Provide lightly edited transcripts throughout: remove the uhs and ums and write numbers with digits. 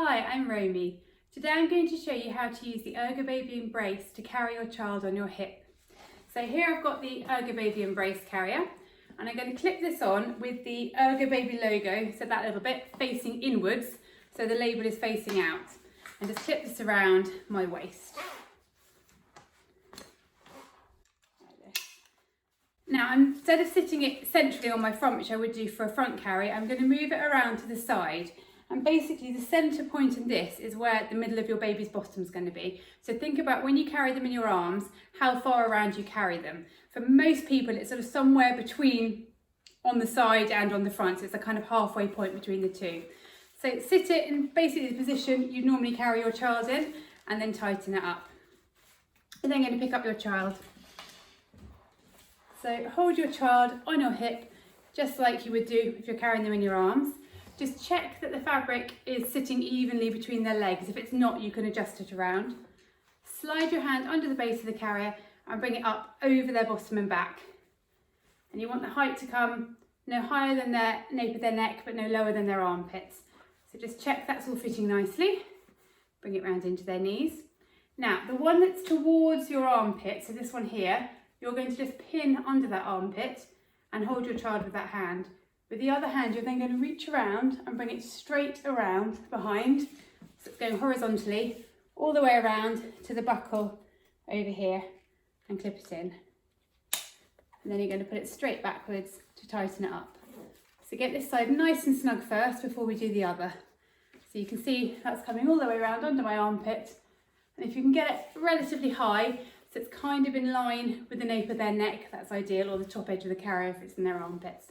Hi, I'm Roamy. Today I'm going to show you how to use the Ergobaby Embrace to carry your child on your hip. So here I've got the Ergobaby Embrace carrier, and I'm going to clip this on with the Ergobaby logo, so that little bit facing inwards, so the label is facing out, and just clip this around my waist. Now, instead of sitting it centrally on my front, which I would do for a front carry, I'm going to move it around to the side. And basically the centre point in this is where the middle of your baby's bottom is going to be. So think about when you carry them in your arms, how far around you carry them. For most people, it's sort of somewhere between on the side and on the front. So it's a kind of halfway point between the two. So sit it in basically the position you normally carry your child in, and then tighten it up. And then going to pick up your child. So hold your child on your hip, just like you would do if you're carrying them in your arms. Just check that the fabric is sitting evenly between their legs. If it's not, you can adjust it around. Slide your hand under the base of the carrier and bring it up over their bottom and back. And you want the height to come no higher than the nape of their neck, but no lower than their armpits. So just check that's all fitting nicely. Bring it round into their knees. Now, the one that's towards your armpit, so this one here, you're going to just pin under that armpit and hold your child with that hand. With the other hand, you're then going to reach around and bring it straight around behind. So it's going horizontally all the way around to the buckle over here and clip it in. And then you're going to put it straight backwards to tighten it up. So get this side nice and snug first before we do the other. So you can see that's coming all the way around under my armpit. And if you can get it relatively high, so it's kind of in line with the nape of their neck, that's ideal, or the top edge of the carrier if it's in their armpits.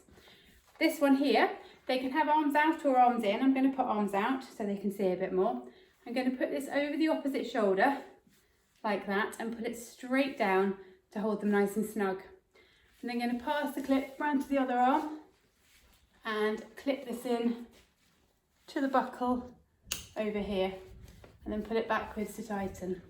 This one here, they can have arms out or arms in. I'm going to put arms out so they can see a bit more. I'm going to put this over the opposite shoulder, like that, and put it straight down to hold them nice and snug. And then going to pass the clip round to the other arm and clip this in to the buckle over here, and then put it backwards to tighten.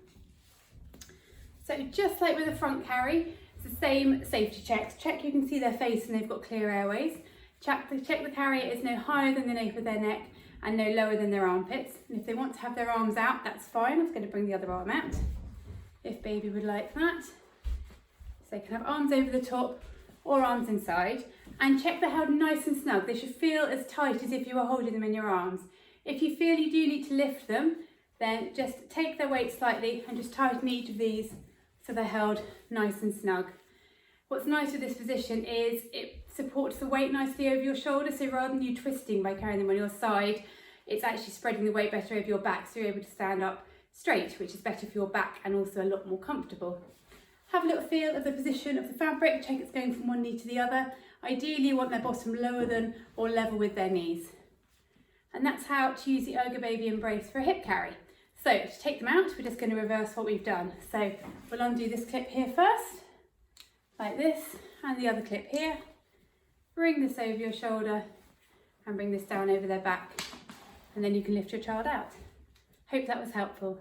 So just like with a front carry, it's the same safety checks. Check you can see their face and they've got clear airways. Check the carrier is no higher than the nape of their neck and no lower than their armpits. And if they want to have their arms out, that's fine. I'm just going to bring the other arm out, if baby would like that. So they can have arms over the top or arms inside. And check they're held nice and snug. They should feel as tight as if you were holding them in your arms. If you feel you do need to lift them, then just take their weight slightly and just tighten each of these so they're held nice and snug. What's nice with this position is it supports the weight nicely over your shoulder, so rather than you twisting by carrying them on your side, it's actually spreading the weight better over your back, so you're able to stand up straight, which is better for your back and also a lot more comfortable. Have a little feel of the position of the fabric, check it's going from one knee to the other. Ideally you want their bottom lower than or level with their knees. And that's how to use the Ergobaby Embrace for a hip carry. So to take them out, we're just going to reverse what we've done. So we'll undo this clip here first, like this, and the other clip here. Bring this over your shoulder and bring this down over their back, and then you can lift your child out. Hope that was helpful.